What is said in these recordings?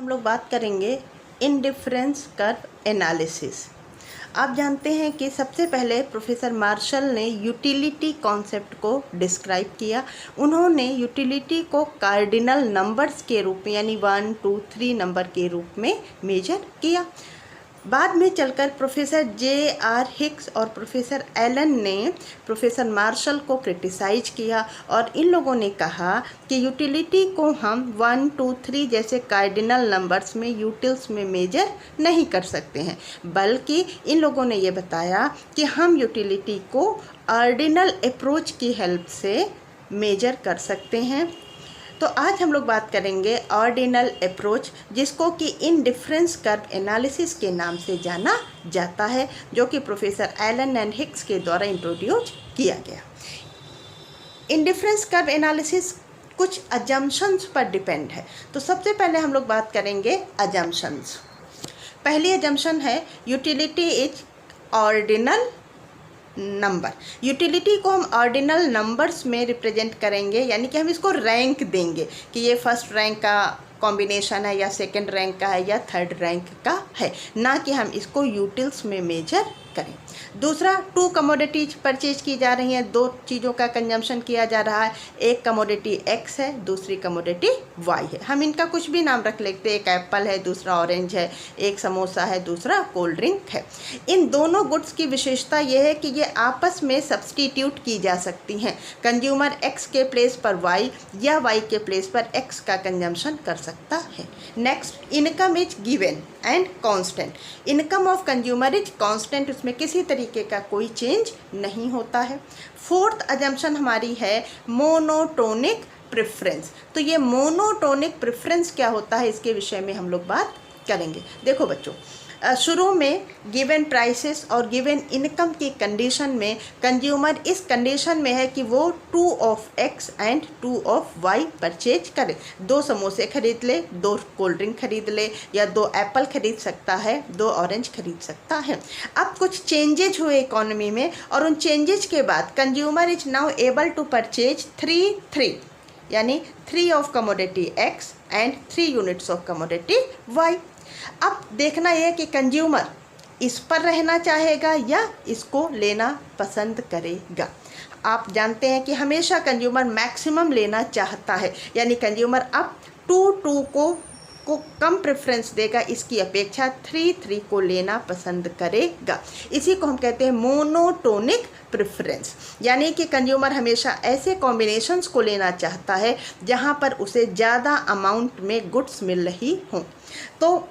हम लोग बात करेंगे इंडिफरेंस कर्व एनालिसिस। आप जानते हैं कि सबसे पहले प्रोफेसर मार्शल ने यूटिलिटी कॉन्सेप्ट को डिस्क्राइब किया। उन्होंने यूटिलिटी को कार्डिनल नंबर्स के रूप में यानी 1, 2, 3 नंबर के रूप में मेजर किया। बाद में चलकर प्रोफेसर J.R. हिक्स और प्रोफेसर एलन ने प्रोफेसर मार्शल को क्रिटिसाइज किया और इन लोगों ने कहा कि यूटिलिटी को हम 1, 2, 3 जैसे कार्डिनल नंबर्स में यूटिल्स में मेजर नहीं कर सकते हैं, बल्कि इन लोगों ने ये बताया कि हम यूटिलिटी को ऑर्डिनल अप्रोच की हेल्प से मेजर कर सकते हैं। तो आज हम लोग बात करेंगे ऑर्डिनल अप्रोच, जिसको कि इंडिफरेंस कर्व एनालिसिस के नाम से जाना जाता है, जो कि प्रोफेसर एलन एंड हिक्स के द्वारा इंट्रोड्यूस किया गया। इंडिफरेंस कर्व एनालिसिस कुछ अजम्पशंस पर डिपेंड है। तो सबसे पहले हम लोग बात करेंगे अजम्पशंस। पहली अजम्पशन है utility is ordinal number. Utility को हम ऑर्डिनल नंबर्स में रिप्रेजेंट करेंगे, यानी कि हम इसको रैंक देंगे कि ये फर्स्ट रैंक का कॉम्बिनेशन है या सेकंड रैंक का है या थर्ड रैंक का है, ना कि हम इसको यूटिल्स में मेजर करें। दूसरा, 2 कमोडिटीज परचेज की जा रही हैं, 2 चीज़ों का कंजम्पशन किया जा रहा है। एक कमोडिटी एक्स है, दूसरी कमोडिटी वाई है। हम इनका कुछ भी नाम रख लेते हैं, एक एप्पल है, दूसरा ऑरेंज है, एक समोसा है, दूसरा कोल्ड ड्रिंक है। इन दोनों गुड्स की विशेषता यह है कि ये आपस में सब्सटीट्यूट की जा सकती हैं। कंज्यूमर एक्स के प्लेस पर वाई या वाई के प्लेस पर एक्स का कंजम्पशन कर सकता है। Next, income is given and constant. Income of consumer is constant, उसमें किसी तरीके का कोई चेंज नहीं होता है। फोर्थ अजम्पशन हमारी है मोनोटोनिक प्रेफरेंस। तो ये मोनोटोनिक प्रेफरेंस क्या होता है, इसके विषय में हम लोग बात करेंगे। देखो बच्चों, शुरू में गिवन प्राइसेस और गिवन इनकम की कंडीशन में कंज्यूमर इस कंडीशन में है कि वो 2 of X and 2 of Y purchase करे। 2 समोसे खरीद ले, 2 कोल्ड ड्रिंक खरीद ले, या 2 एप्पल खरीद सकता है, 2 ऑरेंज खरीद सकता है। अब कुछ चेंजेज हुए इकोनॉमी में, और उन चेंजेज के बाद consumer is now able to purchase 3 यानी 3 of commodity X and 3 units of commodity Y. अब देखना यह कि कंज्यूमर इस पर रहना चाहेगा या इसको लेना पसंद करेगा। आप जानते हैं कि हमेशा कंज्यूमर मैक्सिमम लेना चाहता है, यानी कंज्यूमर अब 2 को कम प्रेफरेंस देगा, इसकी अपेक्षा 3 को लेना पसंद करेगा। इसी को हम कहते हैं मोनोटोनिक प्रेफरेंस, यानी कि कंज्यूमर हमेशा ऐसे कॉम्बिनेशंस को लेना चाहता है जहां पर उसे ज़्यादा अमाउंट में गुड्स मिल रही हों। तो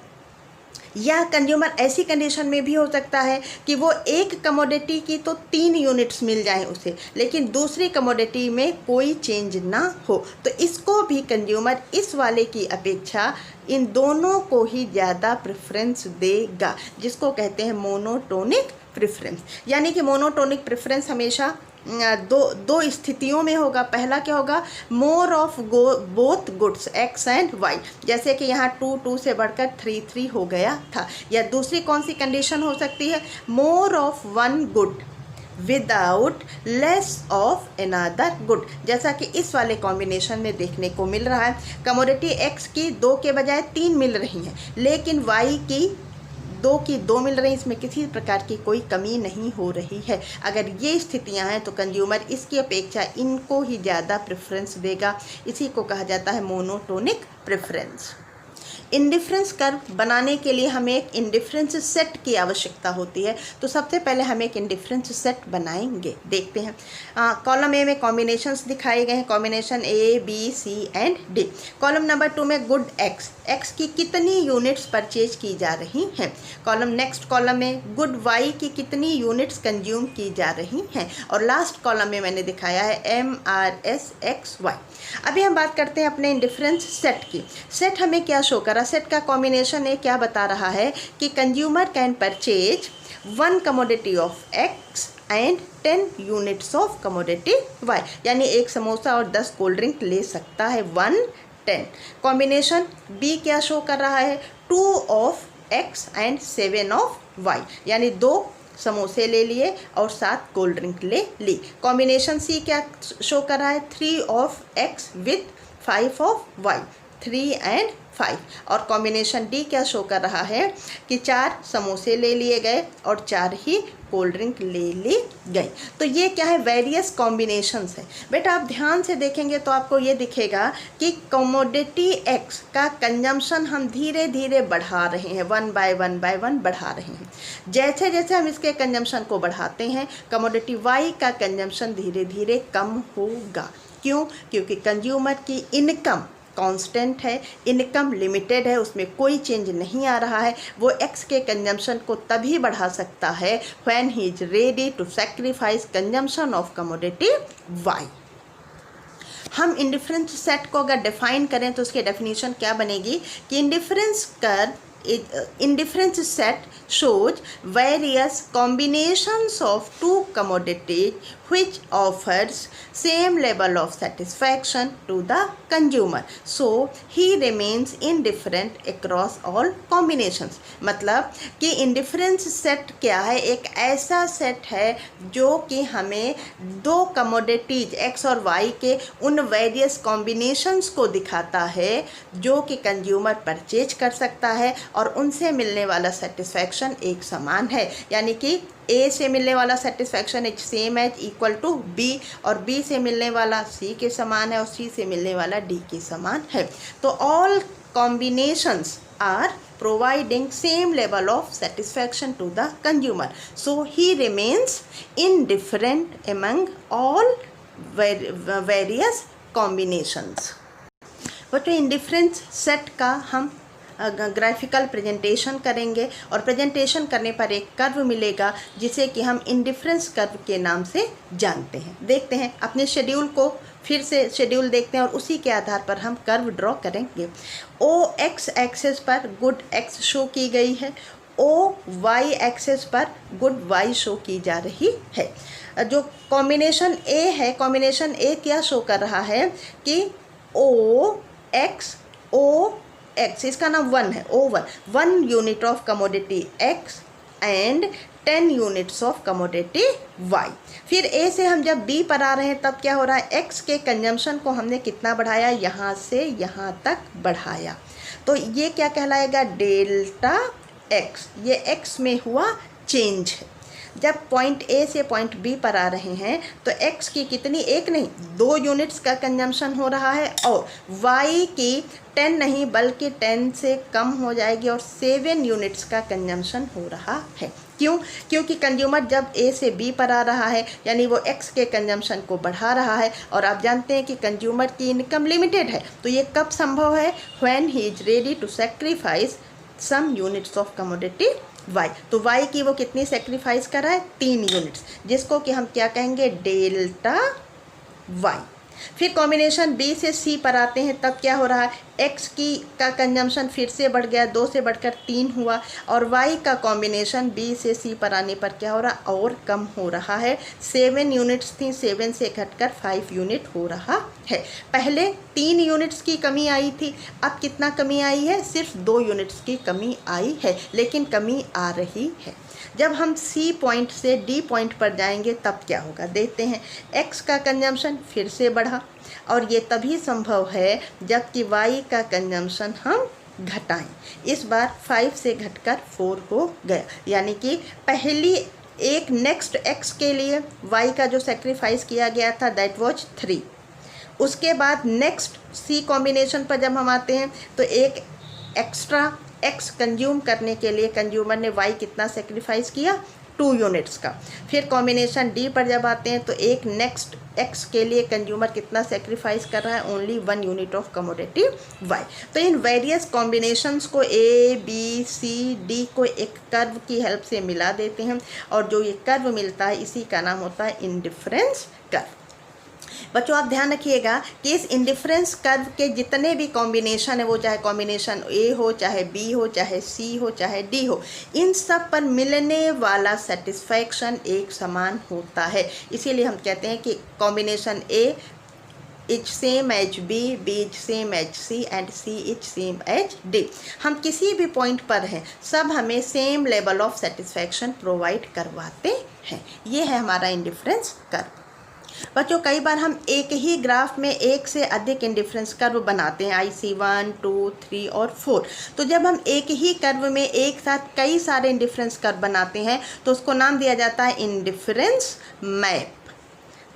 या कंज्यूमर ऐसी कंडीशन में भी हो सकता है कि वो एक कमोडिटी की तो 3 यूनिट्स मिल जाएं उसे, लेकिन दूसरी कमोडिटी में कोई चेंज ना हो। तो इसको भी कंज्यूमर इस वाले की अपेक्षा इन दोनों को ही ज़्यादा प्रेफरेंस देगा, जिसको कहते हैं मोनोटोनिक प्रेफरेंस। यानी कि मोनोटोनिक प्रेफरेंस हमेशा दो स्थितियों में होगा। पहला क्या होगा, more of both goods X and Y, जैसे कि यहाँ 2 से बढ़कर 3 हो गया था। या दूसरी कौन सी कंडीशन हो सकती है, more of 1 good without less of another good, जैसा कि इस वाले कॉम्बिनेशन में देखने को मिल रहा है। कमोडिटी एक्स की 2 के बजाय 3 मिल रही हैं, लेकिन वाई की 2 मिल रही, इसमें किसी प्रकार की कोई कमी नहीं हो रही है। अगर ये स्थितियां हैं तो कंज्यूमर इसकी अपेक्षा इनको ही ज़्यादा प्रेफरेंस देगा। इसी को कहा जाता है मोनोटोनिक प्रेफरेंस। इंडिफरेंस कर्व बनाने के लिए हमें एक इंडिफरेंस सेट की आवश्यकता होती है। तो सबसे पहले हम एक इंडिफरेंस सेट बनाएंगे। देखते हैं, कॉलम ए में कॉम्बिनेशंस दिखाए गए हैं, combination A, B, C and D। Column number 2 में गुड एक्स की कितनी यूनिट्स परचेज की जा रही हैं। नेक्स्ट कॉलम में गुड वाई की कितनी यूनिट्स कंज्यूम की जा रही हैं। और लास्ट कॉलम में मैंने दिखाया है MRSXY। अभी हम बात करते हैं अपने इंडिफरेंस सेट की। सेट हमें क्या शो कर, सेट का कॉम्बिनेशन है क्या बता रहा है कि consumer can purchase 1 commodity of X and 10 units of commodity Y, यानी 1 समोसा और 10 कोल्ड ड्रिंक ले सकता है। 1, 10। कॉम्बिनेशन बी क्या शो कर रहा है, 2 of X and 7 of Y, यानी 2 समोसे ले लिए और 7 कोल्ड ड्रिंक ले ली। कॉम्बिनेशन सी क्या शो कर रहा है, 3 of X with 5 of Y, 3 and 5। और कॉम्बिनेशन डी क्या शो कर रहा है कि 4 समोसे ले लिए गए और 4 ही कोल्ड ड्रिंक ले ली गई। तो ये क्या है, वेरियस कॉम्बिनेशंस है। बेटा आप ध्यान से देखेंगे तो आपको ये दिखेगा कि कमोडिटी एक्स का कंजम्पशन हम धीरे धीरे बढ़ा रहे हैं, 1 बाय 1 बढ़ा रहे हैं। जैसे जैसे हम इसके कंजम्पशन को बढ़ाते हैं, कमोडिटी वाई का कंजम्पशन धीरे धीरे कम होगा। क्यों? क्योंकि कंज्यूमर की इनकम कांस्टेंट है, इनकम लिमिटेड है, उसमें कोई चेंज नहीं आ रहा है। वो एक्स के कंजम्पशन को तभी बढ़ा सकता है when he is ready to sacrifice consumption of commodity Y. हम इंडिफरेंस सेट को अगर डिफाइन करें तो उसकी डेफिनेशन क्या बनेगी कि indifference set shows various combinations of two commodities which offers same level of satisfaction to the consumer, so he remains indifferent across all combinations। मतलब कि indifference set क्या है, एक ऐसा सेट है जो कि हमें दो कमोडिटीज एक्स और वाई के उन वेरियस कॉम्बिनेशंस को दिखाता है जो कि कंज्यूमर परचेज कर सकता है और उनसे मिलने वाला सेटिस्फैक्शन एक समान है। यानी कि ए से मिलने वाला satisfaction is same as equal to B, और बी से मिलने वाला सी के समान है और सी से मिलने वाला डी के समान है। तो all combinations are providing same level of satisfaction to the consumer, so he remains indifferent among all various combinations। बच्चों इंडिफरेंस सेट का हम ग्राफिकल प्रेजेंटेशन करेंगे और प्रेजेंटेशन करने पर एक कर्व मिलेगा जिसे कि हम इंडिफरेंस कर्व के नाम से जानते हैं। देखते हैं अपने शेड्यूल को, फिर से शेड्यूल देखते हैं और उसी के आधार पर हम कर्व ड्रॉ करेंगे। ओ एक्स एक्सेस पर गुड एक्स शो की गई है, ओ वाई एक्सेस पर गुड वाई शो की जा रही है। जो कॉम्बिनेशन ए है, कॉम्बिनेशन ए क्या शो कर रहा है कि ओ एक्स इसका नाम 1 है, O1, 1 unit of commodity X and 10 units of commodity Y. फिर ए से हम जब बी पर आ रहे हैं तब क्या हो रहा है, एक्स के कंजम्पशन को हमने कितना बढ़ाया, यहाँ से यहाँ तक बढ़ाया। तो ये क्या कहलाएगा, डेल्टा एक्स। ये एक्स में हुआ चेंज है। जब पॉइंट ए से पॉइंट बी पर आ रहे हैं तो एक्स की कितनी, एक नहीं 2 यूनिट्स का कंजम्पशन हो रहा है और वाई की 10 नहीं बल्कि 10 से कम हो जाएगी और 7 यूनिट्स का कंजम्पशन हो रहा है। क्यों? क्योंकि कंज्यूमर जब ए से बी पर आ रहा है यानी वो एक्स के कंजम्पशन को बढ़ा रहा है और आप जानते हैं कि कंज्यूमर की इनकम लिमिटेड है। तो ये कब संभव है, when he is ready to sacrifice some units of commodity Y. तो वाई की वो कितनी सेक्रीफाइस कर रहा है, 3 यूनिट्स, जिसको कि हम क्या कहेंगे, डेल्टा वाई। फिर कॉम्बिनेशन बी से सी पर आते हैं तब क्या हो रहा है, एक्स की का कंजम्पशन फिर से बढ़ गया, 2 से बढ़कर 3 हुआ और वाई का कॉम्बिनेशन बी से सी पर आने पर क्या हो रहा, और कम हो रहा है। 7 यूनिट्स थी, 7 से घटकर 5 यूनिट हो रहा है। पहले 3 यूनिट्स की कमी आई थी, अब कितना कमी आई है, सिर्फ 2 यूनिट्स की कमी आई है, लेकिन कमी आ रही है। जब हम सी पॉइंट से डी पॉइंट पर जाएंगे तब क्या होगा, देखते हैं। एक्स का कंजम्पशन फिर से बढ़ा और ये तभी संभव है जबकि वाई का कंजम्पशन हम घटाएं। इस बार 5 से घटकर 4 हो गया, यानी कि पहली एक नेक्स्ट एक्स के लिए वाई का जो सेक्रीफाइस किया गया था दैट वाज 3। उसके बाद नेक्स्ट सी कॉम्बिनेशन पर जब हम आते हैं तो एक एक्स्ट्रा एक्स कंज्यूम करने के लिए कंज्यूमर ने वाई कितना सेक्रीफाइस किया, 2 यूनिट्स का। फिर कॉम्बिनेशन डी पर जब आते हैं तो एक नेक्स्ट एक्स के लिए कंज्यूमर कितना सेक्रीफाइस कर रहा है, only 1 unit of commodity Y. तो इन वेरियस कॉम्बिनेशंस को ए बी सी डी को एक कर्व की हेल्प से मिला देते हैं और जो ये कर्व मिलता है इसी का नाम होता है इंडिफरेंस कर्व। बच्चों आप ध्यान रखिएगा कि इस इंडिफरेंस कर्व के जितने भी कॉम्बिनेशन है, वो चाहे कॉम्बिनेशन ए हो, चाहे बी हो, चाहे सी हो, चाहे डी हो, इन सब पर मिलने वाला सेटिस्फैक्शन एक समान होता है। इसीलिए हम कहते हैं कि combination A is same as B, B is same as C and C is same as D. हम किसी भी पॉइंट पर हैं, सब हमें same level of satisfaction provide करवाते हैं। ये है हमारा इंडिफरेंस कर्व। बच्चों कई बार हम एक ही ग्राफ में एक से अधिक इंडिफरेंस कर्व बनाते हैं, IC 1, 2, 3 और 4। तो जब हम एक ही कर्व में एक साथ कई सारे इंडिफरेंस कर्व बनाते हैं तो उसको नाम दिया जाता है इंडिफरेंस मैप,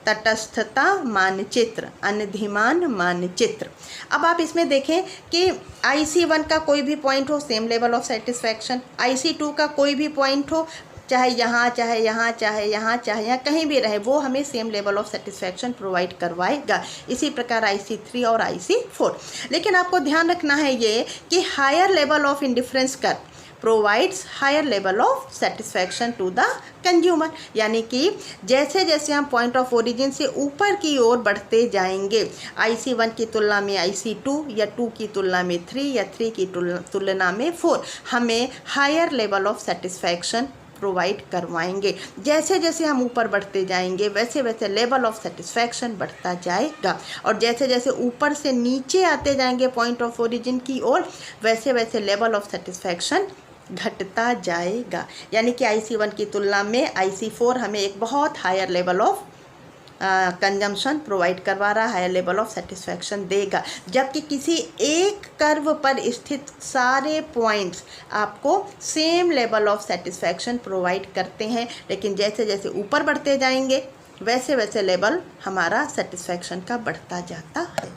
तटस्थता मानचित्र, अनधिमान मानचित्र। अब आप इसमें देखें कि IC 1 का कोई भी पॉइंट हो same level of satisfaction, IC 2 का कोई भी पॉइंट हो चाहे यहाँ चाहे यहाँ चाहे यहाँ चाहे यहाँ कहीं भी रहे, वो हमें same level of satisfaction provide करवाएगा। इसी प्रकार IC 3 और IC 4। लेकिन आपको ध्यान रखना है ये कि higher level of indifference curve provides higher level of satisfaction to the consumer, यानी कि जैसे जैसे हम पॉइंट ऑफ ओरिजिन से ऊपर की ओर बढ़ते जाएंगे, IC 1 की तुलना में IC 2 या 2 की तुलना में 3 या 3 की तुलना में 4 हमें higher level of satisfaction provide करवाएंगे। जैसे जैसे हम ऊपर बढ़ते जाएंगे वैसे वैसे लेवल ऑफ सेटिस्फैक्शन बढ़ता जाएगा, और जैसे जैसे ऊपर से नीचे आते जाएंगे पॉइंट ऑफ ओरिजिन की ओर वैसे वैसे लेवल ऑफ सेटिस्फैक्शन घटता जाएगा। यानी कि IC 1 की तुलना में IC 4 हमें एक बहुत higher level of consumption provide करवा रहा है, हायर लेवल ऑफ सेटिस्फैक्शन देगा, जबकि किसी एक कर्व पर स्थित सारे पॉइंट्स आपको same level of satisfaction provide करते हैं। लेकिन जैसे जैसे ऊपर बढ़ते जाएंगे वैसे वैसे लेवल हमारा सेटिस्फैक्शन का बढ़ता जाता है।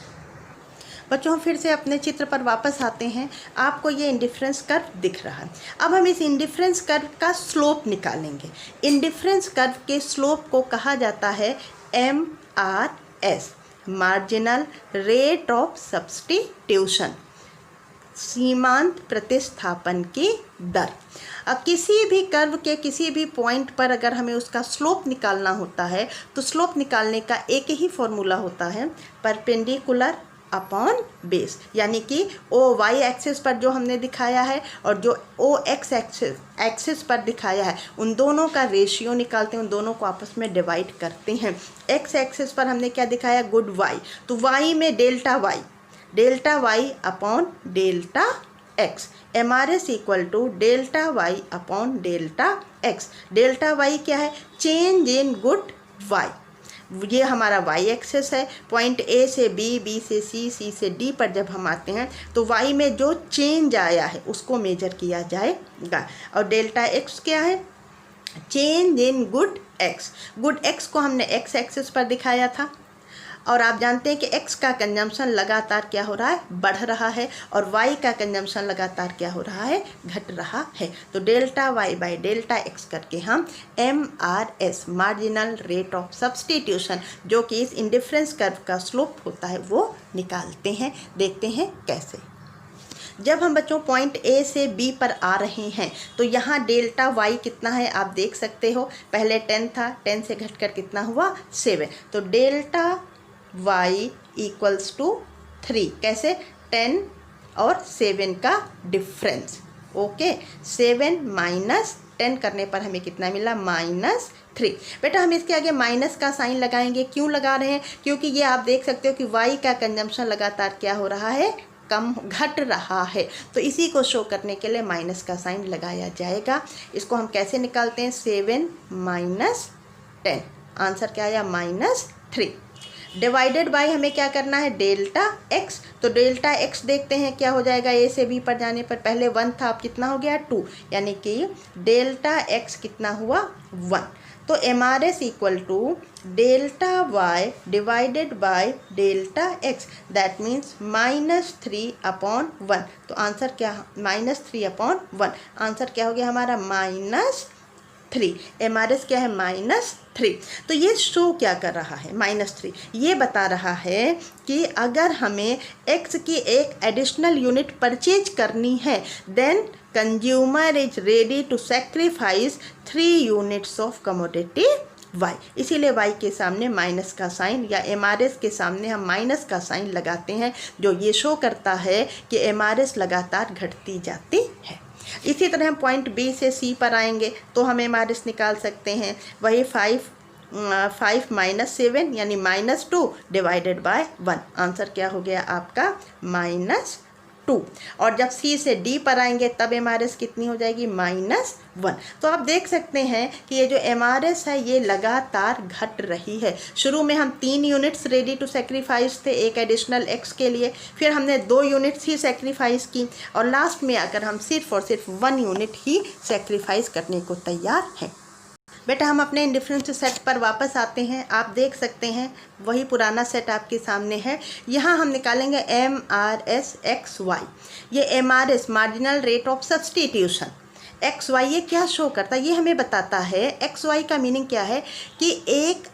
बच्चों हम फिर से अपने चित्र पर वापस आते हैं। आपको ये इंडिफरेंस कर्व दिख रहा है। अब हम इस इंडिफरेंस कर्व का स्लोप निकालेंगे। इंडिफरेंस कर्व के स्लोप को कहा जाता है MRS, marginal rate of substitution, सीमांत प्रतिस्थापन की दर। अब किसी भी कर्व के किसी भी पॉइंट पर अगर हमें उसका स्लोप निकालना होता है तो स्लोप निकालने का एक ही फॉर्मूला होता है, परपेंडिकुलर अपॉन बेस, यानी कि OY एक्सिस पर जो हमने दिखाया है और जो OX एक्सिस पर दिखाया है उन दोनों का रेशियो निकालते हैं, उन दोनों को आपस में डिवाइड करते हैं। X एक्सिस पर हमने क्या दिखाया, गुड Y, तो Y में delta Y upon delta X, MRS equal to delta Y upon delta X। Delta Y क्या है, चेंज इन गुड Y, ये हमारा Y एक्सेस है। पॉइंट A से B, B से C, C से D पर जब हम आते हैं तो Y में जो चेंज आया है उसको मेजर किया जाएगा। और डेल्टा X क्या है, change in good X। Good X को हमने X एक्सेस पर दिखाया था, और आप जानते हैं कि X का कंजम्पशन लगातार क्या हो रहा है, बढ़ रहा है, और Y का कंजम्पशन लगातार क्या हो रहा है, घट रहा है। तो delta Y by delta X करके हम MRS, marginal rate of substitution, जो कि इस इंडिफरेंस कर्व का स्लोप होता है, वो निकालते हैं। देखते हैं कैसे। जब हम बच्चों पॉइंट A से B पर आ रहे हैं तो यहाँ डेल्टा Y कितना है आप देख सकते हो। पहले 10 था, 10 से घटकर कितना हुआ, 7। तो डेल्टा Y इक्वल्स टू 3, कैसे, 10 और 7 का डिफरेंस। ओके, 7 माइनस 10 करने पर हमें कितना मिला, -3। बेटा हम इसके आगे माइनस का साइन लगाएंगे, क्यों लगा रहे हैं, क्योंकि ये आप देख सकते हो कि Y का कंजम्पशन लगातार क्या हो रहा है, कम घट रहा है, तो इसी को शो करने के लिए माइनस का साइन लगाया जाएगा। इसको हम कैसे निकालते हैं, 7 माइनस 10, आंसर क्या आया, -3। डिवाइडेड बाय हमें क्या करना है, डेल्टा X। तो डेल्टा X देखते हैं क्या हो जाएगा, A से B पर जाने पर पहले 1 था, अब कितना हो गया, 2, यानी कि डेल्टा X कितना हुआ, 1। तो MRS equal to delta Y divided by delta X, that means -3 upon 1। तो आंसर क्या, -3/1, आंसर क्या हो गया हमारा, -3। MRS क्या है, -3। तो ये शो क्या कर रहा है, -3, ये बता रहा है कि अगर हमें X की एक एडिशनल यूनिट परचेज करनी है then consumer is ready to sacrifice 3 units of commodity Y। इसीलिए Y के सामने माइनस का साइन, या MRS के सामने हम माइनस का साइन लगाते हैं, जो ये शो करता है कि MRS लगातार घटती जाती है। इसी तरह हम पॉइंट B से C पर आएंगे तो हम MRS निकाल सकते हैं, वही 5 माइनस 7 यानी -2 डिवाइडेड बाय 1, आंसर क्या हो गया आपका, -2। 2, और जब C से D पर आएंगे तब MRS कितनी हो जाएगी, -1। तो आप देख सकते हैं कि ये जो MRS है ये लगातार घट रही है। शुरू में हम 3 यूनिट्स रेडी टू सेक्रीफाइस थे एक एडिशनल X के लिए, फिर हमने 2 यूनिट्स ही सेक्रीफाइस की, और लास्ट में आकर हम सिर्फ और सिर्फ 1 यूनिट ही सेक्रीफाइस करने को तैयार हैं। बेटा हम अपने इंडिफरेंस सेट पर वापस आते हैं। आप देख सकते हैं वही पुराना सेट आपके सामने है। यहाँ हम निकालेंगे MRS XY। ये MRS marginal rate of substitution XY ये क्या शो करता है, ये हमें बताता है। XY का मीनिंग क्या है कि एक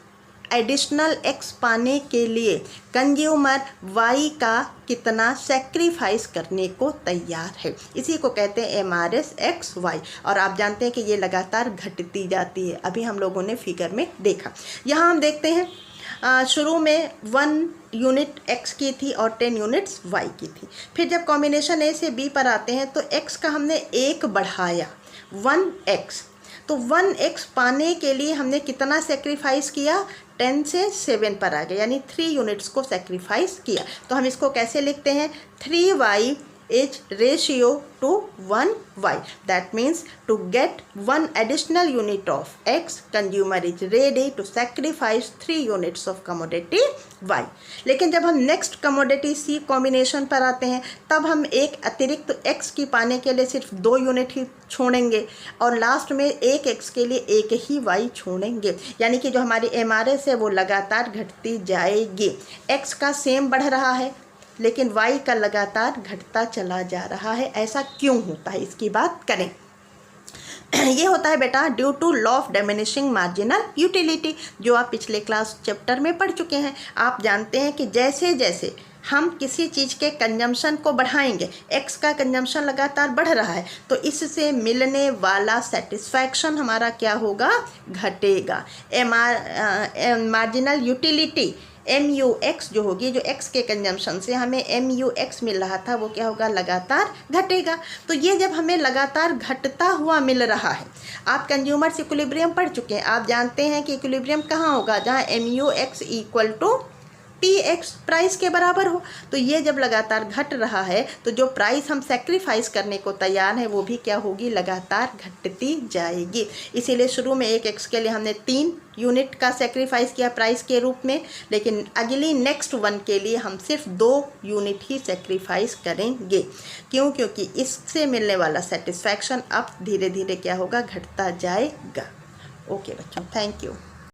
एडिशनल X पाने के लिए कंज्यूमर Y का कितना सेक्रीफाइस करने को तैयार है, इसी को कहते हैं MRS XY। और आप जानते हैं कि ये लगातार घटती जाती है, अभी हम लोगों ने फिगर में देखा। यहाँ हम देखते हैं शुरू में 1 यूनिट X की थी और 10 यूनिट्स Y की थी। फिर जब कॉम्बिनेशन A से B पर आते हैं तो X का हमने 1 बढ़ाया 1X, तो 1X पाने के लिए हमने कितना सेक्रीफाइस किया, 10 से 7 पर आ गए, यानी 3 यूनिट्स को सेक्रीफाइस किया। तो हम इसको कैसे लिखते हैं, 3Y is ratio to 1Y. That means to get 1 additional unit of X, consumer is ready to sacrifice 3 units of commodity Y. लेकिन जब हम नेक्स्ट कमोडिटी C कॉम्बिनेशन पर आते हैं तब हम एक अतिरिक्त X की पाने के लिए सिर्फ 2 यूनिट ही छोड़ेंगे, और लास्ट में एक X के लिए 1 ही Y छोड़ेंगे, यानी कि जो हमारी MRS है वो लगातार घटती जाएगी। X का सेम बढ़ रहा है लेकिन Y का लगातार घटता चला जा रहा है। ऐसा क्यों होता है, इसकी बात करें। ये होता है बेटा due to law of diminishing marginal utility, जो आप पिछले क्लास चैप्टर में पढ़ चुके हैं। आप जानते हैं कि जैसे जैसे हम किसी चीज़ के कंजम्पशन को बढ़ाएंगे, X का कंजम्पशन लगातार बढ़ रहा है, तो इससे मिलने वाला सेटिस्फैक्शन हमारा क्या होगा, घटेगा। मार्जिनल यूटिलिटी MUX जो होगी, जो X के कंजम्पशन से हमें MUX मिल रहा था वो क्या होगा, लगातार घटेगा। तो ये जब हमें लगातार घटता हुआ मिल रहा है, आप कंज्यूमर्स इक्विलिब्रियम पढ़ चुके हैं, आप जानते हैं कि इक्विलिब्रियम कहाँ होगा, जहाँ MUX = PX प्राइस के बराबर हो। तो ये जब लगातार घट रहा है तो जो प्राइस हम सेक्रीफाइस करने को तैयार हैं वो भी क्या होगी, लगातार घटती जाएगी। इसीलिए शुरू में एक X के लिए हमने 3 यूनिट का सेक्रीफाइस किया प्राइस के रूप में, लेकिन अगली नेक्स्ट 1 के लिए हम सिर्फ 2 यूनिट ही सेक्रीफाइस करेंगे। क्यों, क्योंकि इससे मिलने वाला सेटिस्फैक्शन अब धीरे धीरे क्या होगा, घटता जाएगा। ओके बच्चों, थैंक यू।